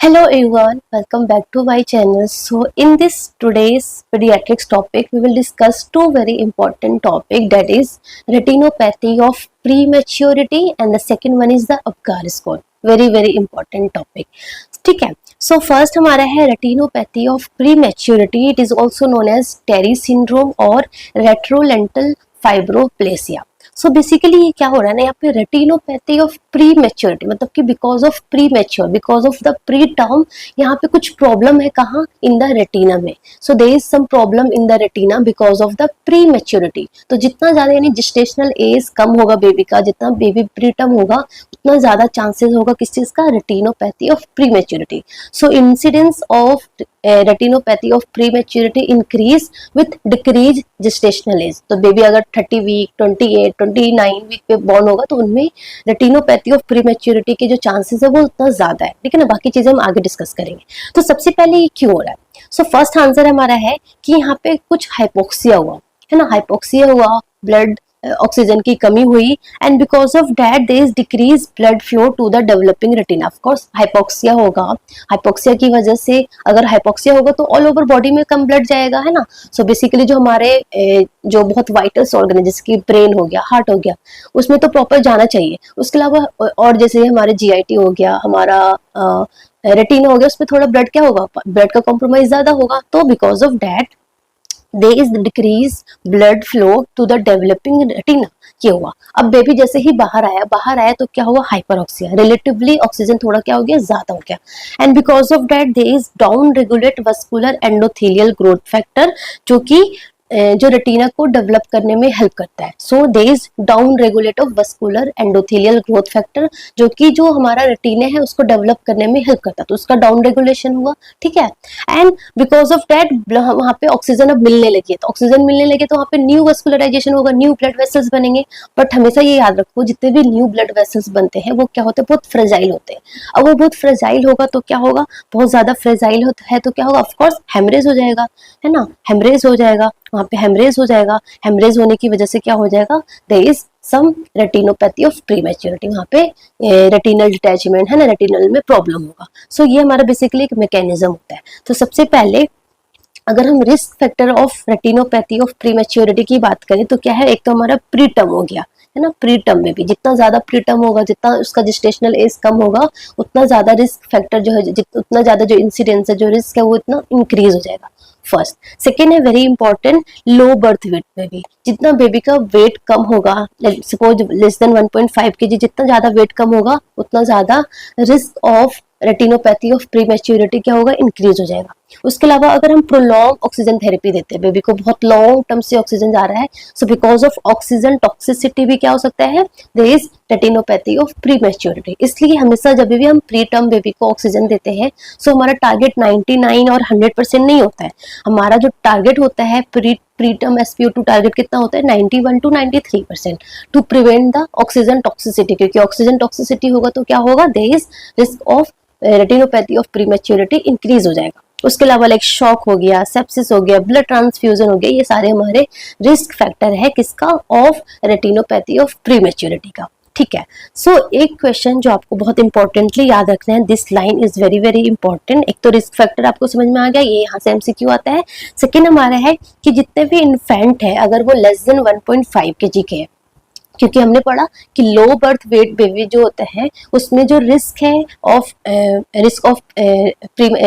Hello everyone, welcome back to my channel. So in this today's pediatrics topic, we will discuss two very important topic, that is retinopathy of prematurity and the second one is the Apgar score. Very important topic. ठीक है. So first हमारा है retinopathy of prematurity. It is also known as Terry syndrome और retrolental fibroplasia. So basically ये क्या हो रहा है ना, यहाँ पे रेटिनोपैथी ऑफ प्री मैच्योरिटी, मतलब कि because of pre mature, because of the pre term, यहाँ पे कुछ प्रॉब्लम है कहाँ, इन द रेटिना में. So there is some problem in the retina because of the prematurity. तो जितना ज्यादा यानी जेस्टेशनल एज कम होगा बेबी का, जितना बेबी प्री टर्म होगा उतना ज्यादा चांसेस होगा किस चीज का, retinopathy of prematurity. So incidence of retinopathy of pre maturity increase with decrease gestational age. तो बेबी अगर 30 वीक, 28, 29 वीक पे बॉर्न होगा तो उनमें रेटिनोपैथी ऑफ प्री मैच्योरिटी के जो चांसेस है वो उतना ज्यादा है. ठीक है ना, बाकी चीजें हम आगे डिस्कस करेंगे. तो सबसे पहले ये क्यों हो रहा है. सो फर्स्ट आंसर हमारा है कि यहाँ पे कुछ हाइपोक्सिया हुआ है ना, हाइपोक्सिया हुआ, ब्लड ऑक्सीजन की कमी हुई and because of that there is decrease blood flow to the developing retina. Of course hypoxia होगा, हाइपोक्सिया की वजह से अगर हाइपोक्सिया होगा तो ऑल ओवर बॉडी में कम ब्लड जाएगा, है ना. सो बेसिकली जो हमारे जो बहुत वाइटल्स ऑर्गन है, जैसे कि ब्रेन हो गया, हार्ट हो गया, उसमें तो प्रॉपर जाना चाहिए. उसके अलावा और जैसे हमारे जीआईटी हो गया, हमारा रेटिना हो गया, उसमें थोड़ा ब्लड क्या होगा, ब्लड का कॉम्प्रोमाइज ज्यादा होगा. तो because of that there is decrease blood flow to the developing retina. ये हुआ. अब बेबी जैसे ही बाहर आया तो क्या हुआ, हाइपरऑक्सिया, रिलेटिवली ऑक्सीजन थोड़ा क्या हो गया, ज्यादा हो गया. And because of that there is down regulate vascular endothelial growth factor, जो कि जो रेटिना को डेवलप करने में हेल्प करता है. So there is down regulate of vascular endothelial growth factor, जो कि जो हमारा रेटिना है उसको डेवलप करने में हेल्प करता है, तो उसका डाउन रेगुलेशन हुआ. ठीक है. एंड बिकॉज ऑफ दैट वहां पे ऑक्सीजन अब मिलने लगी है, तो ऑक्सीजन मिलने लगे तो वहां पे न्यू वस्कुलराइजेशन होगा, न्यू ब्लड वेसल्स बनेंगे. बट हमेशा ये याद रखो, जितने भी न्यू ब्लड वेसल्स बनते हैं वो क्या होते हैं, बहुत फ्रेजाइल होते हैं. अब वो बहुत फ्रेजाइल होगा तो क्या होगा, बहुत ज्यादा फ्रेजाइल है तो क्या होगा, ऑफकोर्स हेमरेज हो जाएगा, है ना, हेमरेज हो जाएगा, वहां पे हेमरेज हो जाएगा. हेमरेज होने की वजह से क्या हो जाएगा, there is some retinopathy of prematurity, वहां पे रेटिनल डिटैचमेंट, है ना, रेटिनल में प्रॉब्लम होगा. सो ये हमारा बेसिकली एक मैकेनिज्म होता है. तो सबसे पहले अगर हम risk factor of retinopathy of prematurity की बात करें तो क्या है, एक तो हमारा प्रीटर्म हो गया, है ना. प्रीटर्म में भी जितना ज्यादा प्रीटर्म होगा, जितना उसका जेस्टेशनल एज कम होगा, उतना ज्यादा रिस्क फैक्टर जो है, उतना ज्यादा जो इंसिडेंस है, जो रिस्क है, वो इतना इंक्रीज हो जाएगा. फर्स्ट. सेकेंड है very important, low birth weight में भी जितना बेबी का वेट कम होगा, सपोज लेस देन 1.5 kg, जितना ज्यादा वेट कम होगा उतना ज्यादा risk of retinopathy of prematurity क्या होगा, इंक्रीज हो जाएगा. उसके अलावा अगर हम प्रोलॉन्ग ऑक्सीजन थेरेपी देते हैं, बेबी को बहुत लॉन्ग टर्म से ऑक्सीजन जा रहा है, so because of oxygen toxicity भी क्या हो सकता है, there is retinopathy of prematurity. इसलिए हमेशा जब भी हम प्री टर्म बेबी को ऑक्सीजन देते हैं, सो हमारा टारगेट 99 और 100% नहीं होता है. हमारा जो टारगेट होता है प्री टर्म SpO2 टारगेट कितना होता है, 91 to 93% to prevent the oxygen toxicity. क्योंकि ऑक्सीजन टॉक्सिसिटी होगा तो क्या होगा, there is risk of retinopathy of prematurity increase हो जाएगा. उसके अलावा लाइक शॉक हो गया, सेप्सिस हो गया, ब्लड ट्रांसफ्यूजन हो गया, ये सारे हमारे रिस्क फैक्टर है किसका, ऑफ रेटिनोपैथी ऑफ प्रीमैच्योरिटी का. ठीक है. सो एक क्वेश्चन जो आपको बहुत इंपॉर्टेंटली याद रखना है, this line is very important. एक तो रिस्क फैक्टर आपको समझ में आ गया, ये यहाँ से MCQ आता है. सेकेंड हमारा है कि जितने भी इन्फेंट है अगर वो लेस देन 1.5 kg के है, क्योंकि हमने पढ़ा कि लो बर्थ वेट बेबी जो होता है उसमें जो रिस्क है ऑफ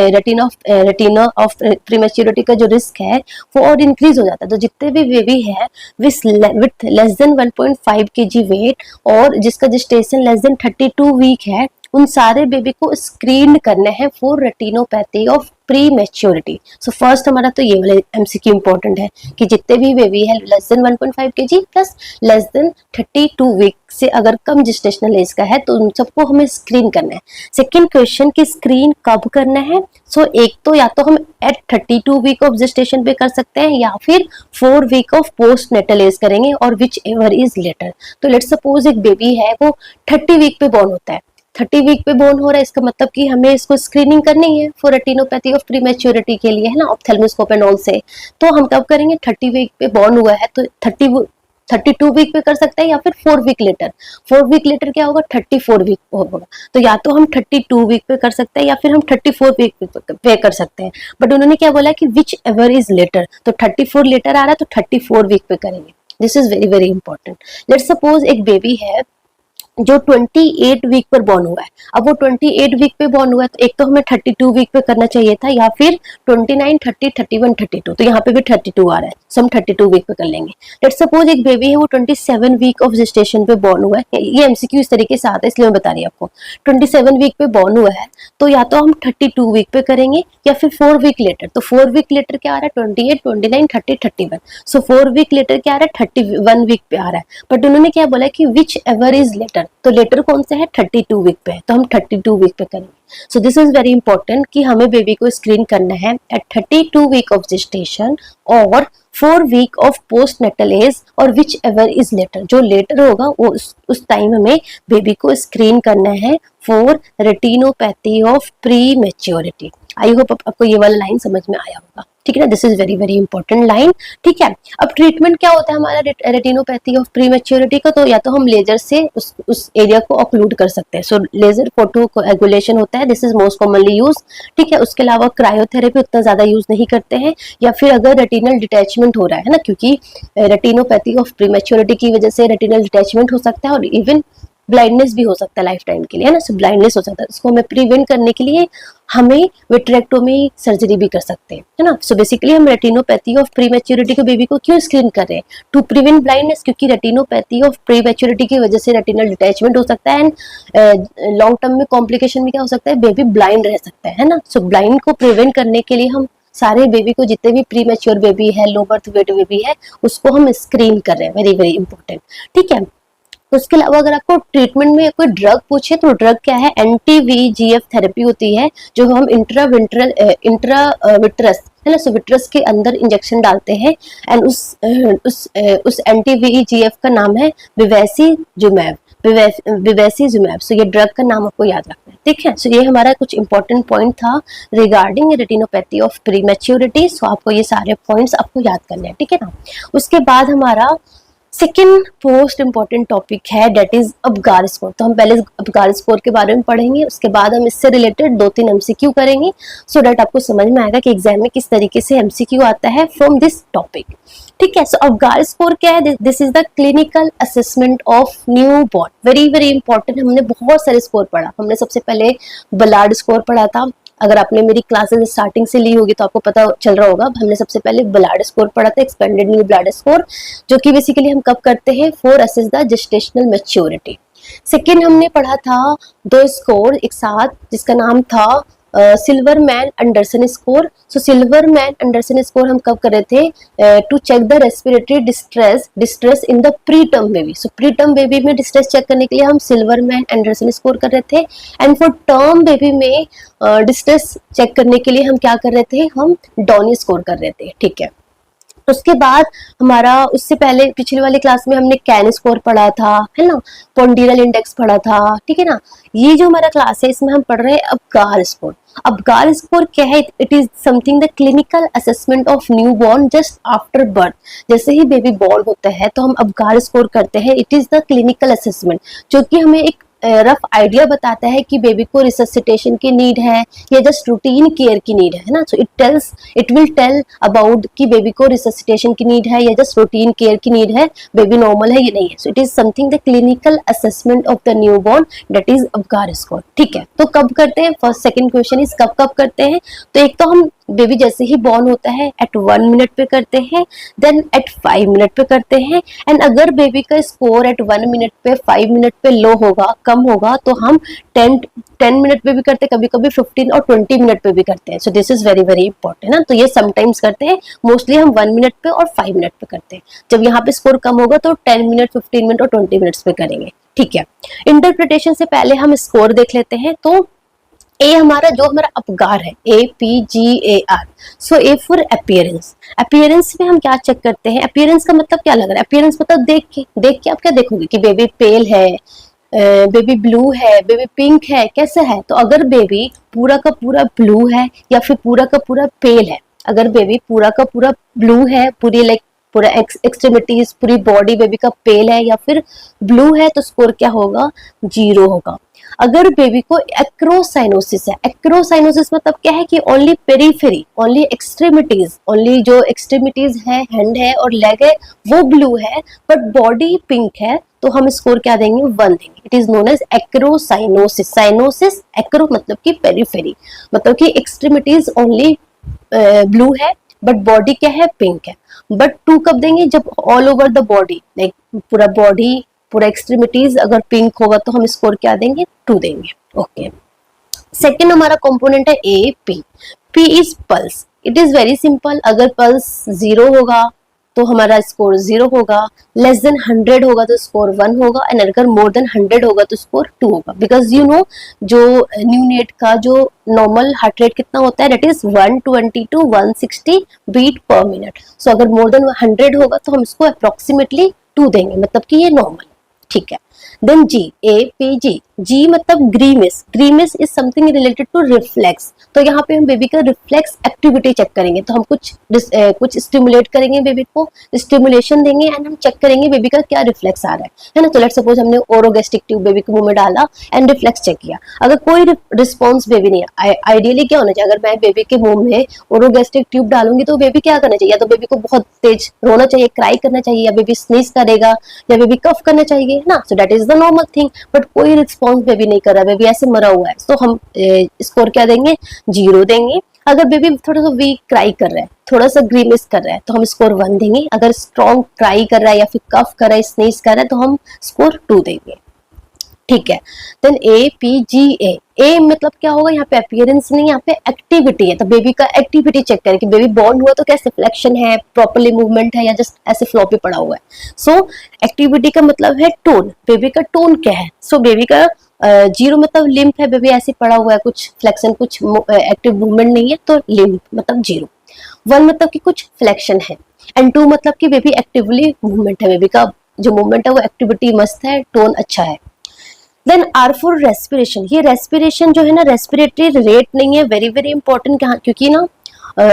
रेटिना ऑफ प्रीमैच्योरिटी का जो रिस्क है वो और इंक्रीज हो जाता है. तो जितने भी बेबी है with less than 1.5 kg weight और जिसका जेस्टेशन लेस देन 32 वीक है, उन सारे बेबी को स्क्रीन करना है for retinopathy of prematurity. So first हमारा तो ये वाला MCQ इंपॉर्टेंट है कि जितने भी बेबी है less than 1.5 kg plus less than 32 week से अगर कम जेस्टेशनल एज का है तो उन सबको हमें स्क्रीन करना है. सेकेंड क्वेश्चन की स्क्रीन कब करना है. सो एक तो या तो हम एट 32 वीक ऑफ जेस्टेशन पे कर सकते हैं या फिर 4 week of postnatal age करेंगे, और विच एवर इज लेटर. तो लेट्स सपोज एक बेबी है वो 30 वीक पे बॉर्न होता है, 30 वीक पे बोर्न हो रहा है, इसका मतलब कि हमें इसको स्क्रीनिंग करनी है फॉर रेटिनोपैथी ऑफ प्रीमैच्योरिटी के लिए, है ना, ऑप्थेल्मोस्कोप एंड ऑल से. तो हम कब करेंगे, 30 वीक पे बोर्न हुआ है तो 32 वीक पे कर सकते हैं या फिर 4 वीक लेटर। 4 वीक लेटर क्या होगा, 34 वीक होगा। तो या तो हम 32 वीक पे कर सकते हैं या फिर हम 34 वीक पे कर सकते हैं। बट उन्होंने क्या बोला कि विच एवर इज लेटर, तो 34 लेटर आ रहा है तो 34 वीक पे करेंगे। This is very very important. Let's suppose एक बेबी है जो 28 वीक पर बॉर्न हुआ है। अब वो 28 वीक पे बॉर्न हुआ है तो एक तो हमें 32 वीक पे करना चाहिए था या फिर 29, 30, 31, 32। तो यहाँ पे भी 32 आ रहा है, सो हम 32 वीक पे कर लेंगे। लेट्स सपोज एक बेबी है वो 27 वीक ऑफ जेस्टेशन पे बॉर्न हुआ है। ये एमसीक्यू इस तरीके से आता है इसलिए मैं बता रही हूँ आपको। 27 वीक पे बॉर्न हुआ है तो या तो हम 32 वीक पे करेंगे या फिर 4 वीक लेटर। तो 4 वीक लेटर क्या आ रहा है, 28, 29, 30, 31। सो 4 वीक लेटर क्या आ रहा है, 31 वीक पे आ रहा है। बट उन्होंने क्या बोला कि विच एवर इज लेटर, तो लेटर कौन सा है, 32 वीक पे है, तो हम 32 वीक पे करेंगे। So this is very important कि हमें बेबी को स्क्रीन करना है एट 32 वीक ऑफ जेस्टेशन और 4 week of postnatal age और विच एवर इज लेटर। जो लेटर होगा वो उस टाइम हमें बेबी को स्क्रीन करना है for retinopathy of pre maturity. I hope आपको ये वाला लाइन समझ में आया होगा, ठीक है ना। This is very very important line, ठीक है। अब ट्रीटमेंट क्या होता है हमारा रेटिनोपैथी ऑफ प्री मैच्योरिटी का, तो या तो हम लेजर से उस एरिया को ऑक्लूड कर सकते हैं। सो लेजर फोटो कोएगुलेशन होता है, this is most commonly use, ठीक है। उसके अलावा क्रायोथेरेपी उतना ज्यादा यूज नहीं करते हैं, या फिर अगर रेटिनल डिटैचमेंट हो रहा है ना, क्योंकि रेटिनोपैथी ऑफ प्री मैच्योरिटी की वजह से रेटिनल डिटैचमेंट हो सकता है और इवन ब्लाइंडनेस भी हो सकता है लाइफ टाइम के लिए, है ना। सो ब्लाइंडनेस हो सकता है, इसको हमें प्रिवेंट करने के लिए हमें विट्रेक्टोमी सर्जरी भी कर सकते हैं, है ना। सो बेसिकली हम रेटिनोपैथी ऑफ प्री मैच्योरिटी के बेबी को क्यों स्क्रीन कर रहे हैं, टू प्रिवेंट ब्लाइंडनेस, क्योंकि रेटिनोपैथी ऑफ प्री मैच्योरिटी की वजह से रेटिनल डिटैचमेंट हो सकता है एंड लॉन्ग टर्म में कॉम्प्लिकेशन में क्या हो सकता है, बेबी ब्लाइंड रह सकता है ना। सो ब्लाइंड को प्रिवेंट करने के लिए हम सारे बेबी को, जितने भी प्री मैच्योर बेबी है, लो बर्थ वेट बेबी है, उसको हम स्क्रीन कर रहे हैं, वेरी वेरी इंपॉर्टेंट, ठीक है। उसके अलावा अगर आपको ट्रीटमेंट में कोई ड्रग पूछे तो ड्रग क्या है, एंटी VEGF थेरेपी होती है जो हम इंट्राविट्रस है ना, सो विट्रस के अंदर इंजेक्शन डालते हैं एंड उस एंटी VEGF का नाम है विवेसिजुमैब। सो ये ड्रग का नाम आपको याद रखना है, ठीक है। सो ये हमारा कुछ इंपॉर्टेंट पॉइंट था regarding retinopathy of prematurity. So आपको ये सारे पॉइंट्स आपको याद करने हैं, ठीक है ना। उसके बाद हमारा सेकेंड मोस्ट इंपॉर्टेंट टॉपिक है डेट इज अबगार स्कोर। तो हम पहले अबगार स्कोर के बारे में पढ़ेंगे, उसके बाद हम इससे रिलेटेड 2-3 MCQ करेंगे, सो डेट आपको समझ में आएगा कि एग्जाम में किस तरीके से MCQ आता है फ्रॉम दिस टॉपिक, ठीक है। सो अबगार स्कोर क्या है, this is the clinical assessment of new born. Very very important, हमने बहुत सारे स्कोर पढ़ा। हमने सबसे पहले बलार्ड स्कोर पढ़ा था, अगर आपने मेरी क्लासेस स्टार्टिंग से ली होगी तो आपको पता चल रहा होगा। हमने सबसे पहले ब्लाड स्कोर पढ़ा था, एक्सपेंडेड न्यू ब्लाड स्कोर, जो कि बेसिकली हम कब करते हैं, for assess the gestational maturity. Second हमने पढ़ा था 2 स्कोर एक साथ, जिसका नाम था Silverman Anderson score. So Silverman Anderson score हम कब कर रहे थे, to check the respiratory distress in the preterm baby. So preterm baby में डिस्ट्रेस चेक करने के लिए हम सिल्वरमैन एंडरसन स्कोर कर रहे थे, एंड फॉर टर्म बेबी में डिस्ट्रेस चेक करने के लिए हम क्या कर रहे थे, हम डॉनी स्कोर कर रहे थे, ठीक है। उसके बाद हमारा उससे पहले पिछले वाली क्लास में हमने कैन स्कोर पढ़ा था, है ना, पोंडिरल इंडेक्स पढ़ा था, ठीक है ना। ये जो हमारा क्लास है इसमें हम पढ़ रहे हैं अबगार स्कोर। अबगार स्कोर क्या है, it is something the clinical assessment of new born just after birth. जैसे ही बेबी बॉर्न होता है तो हम अबगार स्कोर करते हैं, it is the clinical assessment, जो कि हमें एक रफ आइडिया बताता है कि बेबी को रिससिटेशन की नीड है या जस्ट रूटीन केयर की नीड है ना। So it will tell about कि बेबी को रिससिटेशन की नीड है या जस्ट रूटीन केयर की नीड है, बेबी नॉर्मल है या नहीं है। So it is something the clinical assessment of the newborn, that is Apgar score, ठीक है। तो कब करते हैं, फर्स्ट सेकंड क्वेश्चन इज कब कब करते हैं। तो एक तो हम बेबी जैसे ही बॉर्न होता है एट 1 मिनट पे करते हैं, देन एट 5 मिनट पे करते हैं, एंड अगर बेबी का स्कोर एट 1 मिनट पे 5 मिनट पे लो होगा, कम होगा, तो हम 10 मिनट पे भी करते हैं, कभी कभी 15 और 20 मिनट पे भी करते हैं। So this is very very important ना। तो ये समटाइम्स करते हैं, मोस्टली हम 1 मिनट पे और 5 मिनट पे करते हैं। जब यहाँ पे स्कोर कम होगा तो 10 मिनट, 15 मिनट और 20 मिनट्स पे करेंगे, ठीक है। इंटरप्रिटेशन से पहले हम स्कोर देख लेते हैं। तो ए हमारा जो हमारा अपगार है, APGAR। So A for appearance. Appearance में हम क्या चेक करते हैं, अपीयरेंस का मतलब क्या लग रहा है, अपीयरेंस मतलब देख के आप क्या देखोगे कि बेबी पेल है, बेबी ब्लू है, बेबी पिंक है, कैसा है। तो अगर बेबी पूरा का पूरा ब्लू है या फिर पूरा का पूरा पेल है, अगर बेबी पूरा का पूरा ब्लू है, पूरी लाइक पूरा एक्सट्रीमिटीज, पूरी बॉडी बेबी का पेल है या फिर ब्लू है तो स्कोर क्या होगा, 0 होगा। अगर बेबी को एक्रोसाइनोसिस है, एक्रोसाइनोसिस मतलब क्या है कि only periphery, only extremities, only जो एक्सट्रीमिटीज है, हैंड है और लेग है वो ब्लू है बट बॉडी पिंक है, तो हम स्कोर क्या देंगे, 1 देंगे। It is known as acrocyanosis. Cyanosis, acro मतलब कि पेरीफेरी, मतलब कि एक्सट्रीमिटीज ओनली ब्लू है बट बॉडी क्या है, पिंक है। बट 2 कब देंगे, जब all over the body, like पूरा बॉडी, पूरा एक्सट्रीमिटीज अगर पिंक होगा तो हम स्कोर क्या देंगे, 2 देंगे। ओके, सेकेंड हमारा कंपोनेंट है A P. P is pulse. It is very simple, अगर पल्स 0 होगा तो हमारा स्कोर 0 होगा, लेस देन 100 होगा तो स्कोर 1 होगा, एंड अगर मोर देन 100 होगा तो स्कोर 2 होगा। बिकॉज यू नो जो न्यूनेट का जो नॉर्मल हार्ट रेट कितना होता है, that is 120 to 160 beat per minute. So अगर मोर देन 100 होगा तो हम इसको अप्रोक्सीमेटली 2 देंगे, मतलब कि ये नॉर्मल, ठीक है। Then ji, A P G. G मतलब grimace. Grimace is something related to reflex. तो यहाँ पे हम बेबी का रिफ्लेक्स एक्टिविटी चेक करेंगे, तो हम कुछ स्टिमुलेट करेंगे, बेबी को स्टिमुलेशन देंगे एंड हम चेक करेंगे बेबी का क्या रिफ्लेक्स आ रहा है ना। तो लेट्स सपोज हमने ओरोगैस्ट्रिक ट्यूब बेबी के मुंह में डाला एंड रिफ्लेक्स चेक किया, अगर कोई रिस्पॉन्स बेबी नहीं है, आइडियली क्या होना चाहिए, अगर मैं बेबी के मुंह में ओरोगैस्ट्रिक ट्यूब डालूंगी तो बेबी क्या करना चाहिए, या तो बेबी को बहुत तेज रोना चाहिए, क्राई करना चाहिए, या बेबी स्नीज करेगा, या बेबी कफ करना चाहिए, है ना। So that is the normal thing, but कोई रिस्पॉन्स बेबी नहीं कर रहा, बेबी ऐसे मरा हुआ है, तो हम स्कोर क्या देंगे, 0 देंगे। अगर बेबी थोड़ा सा वीक क्राई कर रहा है, थोड़ा सा ग्रीमिस कर रहा है, तो हम स्कोर 1 देंगे। अगर स्ट्रॉन्ग क्राई कर रहा है या फिर कफ कर रहा है, स्नीज कर रहा है, तो हम स्कोर 2 देंगे, ठीक है। देन ए पी जी ए। ए मतलब क्या होगा, यहाँ पे अपीयरेंस नहीं, यहाँ पे एक्टिविटी है, तो बेबी का एक्टिविटी चेक करें कि बेबी बॉर्न हुआ तो कैसे फ्लेक्शन है, प्रॉपर्ली मूवमेंट है, या जस्ट ऐसे फ्लॉपी पड़ा हुआ है। सो एक्टिविटी का मतलब है टोन, बेबी का टोन क्या है। सो बेबी का 0 मतलब लिम्प है, बेबी ऐसे पड़ा हुआ है, कुछ फ्लेक्शन, कुछ एक्टिव मूवमेंट नहीं है, तो लिम्प मतलब 0। 1 मतलब कि कुछ फ्लेक्शन है, एंड 2 मतलब कि बेबी एक्टिवली मूवमेंट है, बेबी का जो मूवमेंट है वो एक्टिविटी मस्त है, टोन अच्छा है। Then R for respiration. ये रेस्पिरेशन जो है ना, रेस्पिरेटरी रेट नहीं है, वेरी वेरी इंपॉर्टेंट, क्योंकि ना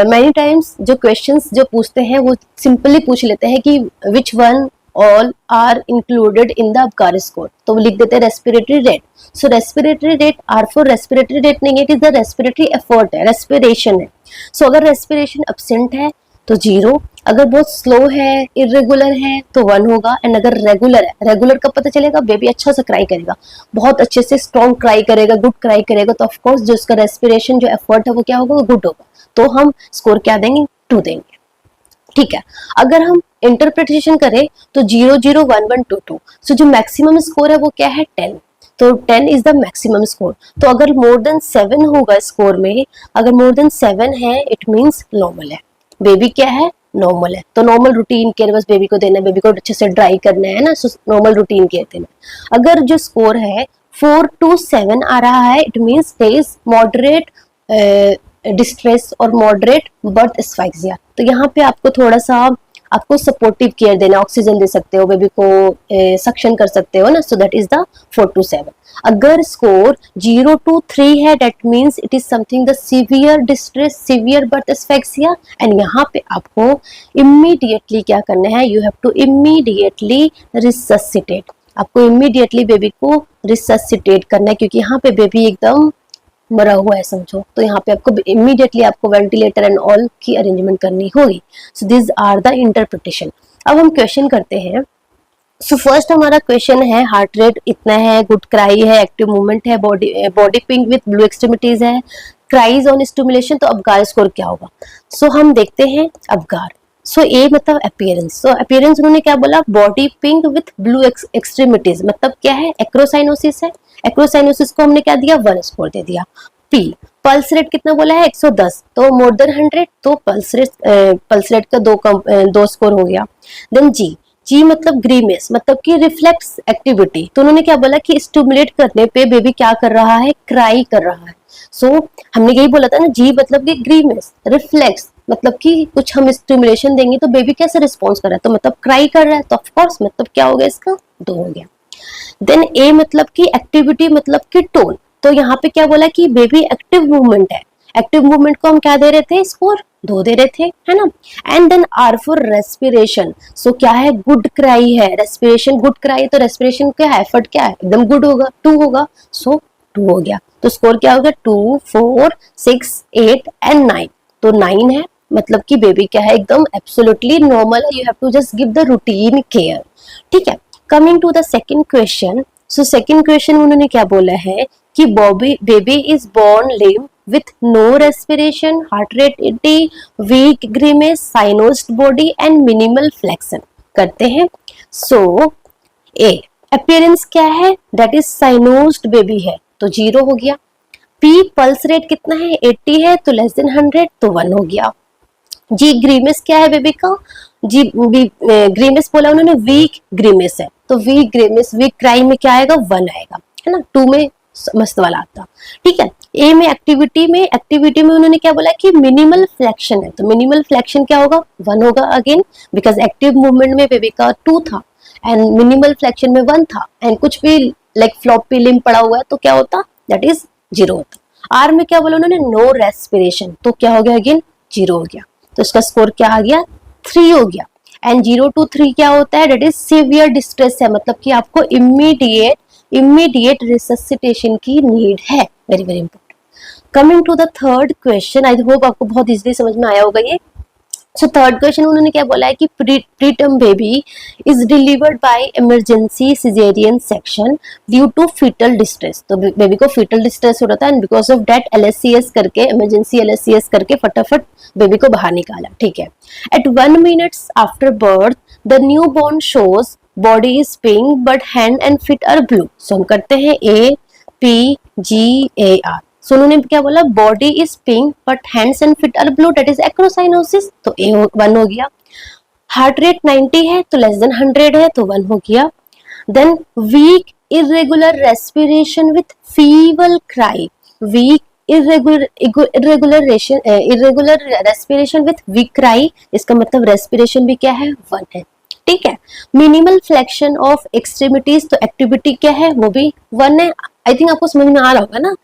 मैनी टाइम्स जो क्वेश्चंस जो पूछते हैं वो सिंपली पूछ लेते हैं कि which one all are included in the Apgar score, तो वो लिख देते हैं respiratory rate. So respiratory rate, R for respiratory rate नहीं है, it is the respiratory effort है, रेस्पिरेशन है। सो अगर रेस्पिरेशन एब्सेंट है तो 0, अगर बहुत स्लो है, इरेगुलर है तो 1 होगा, एंड अगर रेगुलर है, रेगुलर कब पता चलेगा, बेबी अच्छा से क्राई करेगा, बहुत अच्छे से स्ट्रॉन्ग क्राई करेगा, गुड क्राई करेगा, तो ऑफकोर्स जो उसका रेस्पिरेशन जो एफर्ट है वो क्या होगा, गुड होगा, तो हम स्कोर क्या देंगे, 2 देंगे, ठीक है। अगर हम इंटरप्रिटेशन करें तो 0 0 1 1 2 2। सो जो मैक्सिमम स्कोर है वो क्या है, 10, तो 10 इज द मैक्सिमम स्कोर। तो अगर मोर देन 7 होगा स्कोर में, अगर मोर देन 7 है, इट मींस नॉर्मल है, बेबी क्या है, नॉर्मल है। तो नॉर्मल रूटीन केयर बस बेबी को देना है, बेबी को अच्छे से ड्राई करना है ना, नॉर्मल रूटीन केयर देना। अगर जो स्कोर है 4 to 7 आ रहा है, it means there is moderate distress और मॉडरेट बर्थ एस्फाइक्सिया, तो यहाँ पे आपको थोड़ा सा आपको सपोर्टिव केयर देना, ऑक्सीजन दे सकते हो, बेबी को सक्शन कर सकते हो ना, so that is the 4 to 7। अगर स्कोर 0 to 3 है, that means it is something the severe distress, severe birth asphyxia, and यहाँ पे आपको इमीडिएटली क्या करना है, you have to immediately resuscitate, आपको इमीडिएटली बेबी को रिससिटेट करना है, क्योंकि यहाँ पे बेबी एकदम मरा हुआ है समझो, तो यहाँ पे आपको इमीडिएटली आपको वेंटिलेटर एंड ऑल की अरेंजमेंट करनी होगी। So this are the interpretation. अब हम क्वेश्चन करते हैं। सो फर्स्ट हमारा क्वेश्चन है, हार्ट रेट इतना है, गुड क्राई है, एक्टिव मूवमेंट है, body pink with blue extremities है, क्राइज ऑन स्टिमुलेशन, तो अबगार स्कोर क्या होगा। सो हम देखते हैं अबगार। सो ए मतलब अपीयरेंस, सो अपीयरेंस उन्होंने क्या बोला, body pink with blue extremities, मतलब क्या है, एक्रोसाइनोसिस है, एक्रोसाइनोसिस को हमने क्या दिया, 1 स्कोर दे दिया। पी, पल्स रेट कितना बोला है, 110, तो मोर देन 100, तो पल्स रेट का 2 स्कोर हो गया। देन जी, जी मतलब ग्रीमेस, मतलब कि रिफ्लेक्स एक्टिविटी, तो उन्होंने क्या बोला कि स्टिमुलेट करने पे बेबी क्या कर रहा है, क्राई कर रहा है। सो हमने यही बोला था ना, जी मतलब कि ग्रीमेस, रिफ्लेक्स मतलब कि कुछ हम स्टिमुलेशन देंगे तो बेबी कैसे रिस्पॉन्स कर रहा है, तो मतलब क्राई कर रहा है, तो ऑफकोर्स मतलब क्या हो गया, इसका 2 हो गया। देन ए मतलब कि एक्टिविटी, मतलब कि टोन, तो यहाँ पे क्या बोला कि बेबी एक्टिव मूवमेंट है, एक्टिव मूवमेंट को हम क्या दे रहे थे, स्कोर 2 दे रहे थे, है ना। And then R for respiration, so क्या है, गुड क्राई है, रेस्पिरेशन गुड क्राई, तो रेस्पिरेशन क्या है, एफर्ट क्या है, एकदम गुड होगा, 2 होगा, सो 2 हो गया। तो स्कोर क्या हो गया, 2, 4, 6, 8 एंड 9, तो 9 है, मतलब कि बेबी क्या है, एकदम एब्सोल्युटली नॉर्मल है। You have to just give the routine care, ठीक है। Coming to the second question, so second question उन्होंने क्या बोला है कि baby is born limp with no respiration, heart rate 80, weak grimace, cyanosed body and minimal flexion करते हैं। So A appearance क्या है, that is cyanosed baby है, तो 0 हो गया। P pulse rate कितना है, 80 है, तो less than 100, तो 1 हो गया। G grimace क्या है बेबी का, जी ग्रीमेस बोला उन्होंने, वीक ग्रीमेस है, तो वीक ग्रीमेस, वीक क्राई में क्या आएगा, 1 आएगा, है ना। 2 में मस्त वाला आता, ठीक है। ए में एक्टिविटी में उन्होंने क्या बोला कि मिनिमल फ्लेक्शन है, तो मिनिमल फ्लेक्शन क्या होगा, 1 होगा अगेन, बिकॉज एक्टिव मूवमेंट में बेबी का 2 था एंड मिनिमल फ्लेक्शन में 1 था, एंड कुछ भी लाइक फ्लॉपी लिम्ब पड़ा हुआ है तो क्या होता, दैट इज 0 होता। आर में क्या बोला उन्होंने, नो रेस्पिरेशन, तो क्या हो गया अगेन, 0 हो गया, तो इसका स्कोर क्या आ गया, 3 हो गया। एंड 0 to 3 क्या होता है, दैट इज सीवियर डिस्ट्रेस है, मतलब कि आपको इमीडिएट रिससिटेशन की नीड है, very very important. Coming to the third question, I hope आपको बहुत इजीली समझ में आया होगा ये। सो थर्ड क्वेश्चन उन्होंने क्या बोला है कि preterm baby is delivered by emergency caesarean section due to fetal distress, तो बेबी को फीटल डिस्ट्रेस हो रहा था and because of that LSCS करके, इमरजेंसी एलएससीएस करके फटाफट बेबी को बाहर निकाला, ठीक है। At 1 minutes after birth the newborn shows body is pink but hand and feet are blue, so हम करते हैं APGAR। सो उन्होंने क्या बोला, body is pink but hands and feet are blue, that is acrocyanosis, तो A 1 हो गया। हार्ट रेट 90 है, तो लेस देन 100 है, तो 1 हो गया। Then weak irregular respiration with feeble cry, weak irregular respiration with weak cry, इसका मतलब रेस्पिरेशन भी क्या है, 1 है, ठीक है। मिनिमल फ्लेक्शन ऑफ एक्सट्रीमिटीज, तो एक्टिविटी क्या है, वो भी 1 है। आई थिंक आपको समझ में आ रहा होगा ना,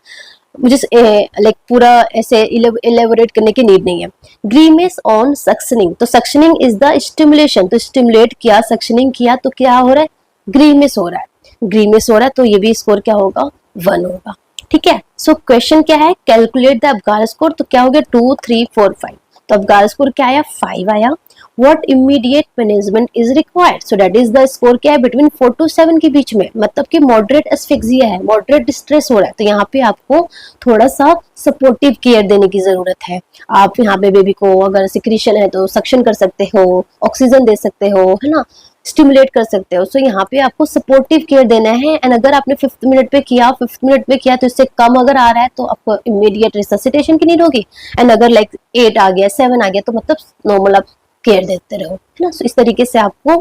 मुझे लाइक पूरा ऐसे इलेबोरेट करने की नीड नहीं है। ग्रीमेस ऑन सक्शनिंग, तो सक्शनिंग इज द स्टिमुलेशन, तो स्टिमुलेट किया, सक्शनिंग किया, तो क्या हो रहा है, ग्रीमेस हो रहा है, ग्रीमेस हो रहा है, तो ये भी स्कोर क्या होगा, 1 होगा, ठीक है। सो क्वेश्चन क्या है, कैलकुलेट द अबगार स्कोर, तो क्या हो गया 2, 3, 4, 5, तो अबगार स्कोर क्या आया, 5 आया। What immediate management is required? So that is the score क्या है, बिटवीन 4 to 7 के बीच में, मतलब कि मॉडरेट एस्फिक्सिया है, मॉडरेट डिस्ट्रेस हो रहा है, तो यहाँ पे आपको थोड़ा सा सपोर्टिव केयर देने की जरूरत है। आप यहाँ पे बेबी को अगर सिक्रीशन है तो सक्शन कर सकते हो, ऑक्सीजन दे सकते हो, है ना, स्टिमुलेट कर सकते हो। सो यहाँ पे आपको सपोर्टिव केयर देना है, एंड अगर आपने 5th मिनट पे किया, 5th मिनट पे किया तो इससे कम अगर आ रहा है तो आपको इमीडिएट रिससिटेशन की नीड होगी, एंड अगर लाइक 8 आ गया, 7 आ गया, तो मतलब नॉर्मल आप केयर देते रहो, है ना। सो इस तरीके से आपको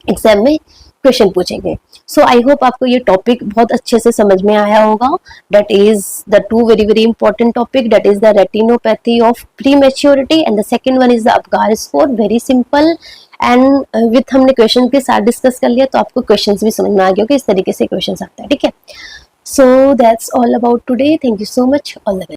एग्जाम में क्वेश्चन पूछेंगे। सो आई होप आपको ये टॉपिक बहुत अच्छे से समझ में आया होगा। That is the 2 very very important topic, that is the retinopathy of pre maturity and the second one is the Apgar score, very simple and with हमने क्वेश्चन के साथ डिस्कस कर लिया, तो आपको क्वेश्चंस भी समझ में आ गया कि इस तरीके से क्वेश्चंस आता है, ठीक है। So that's all about today, thank you so much, all the best.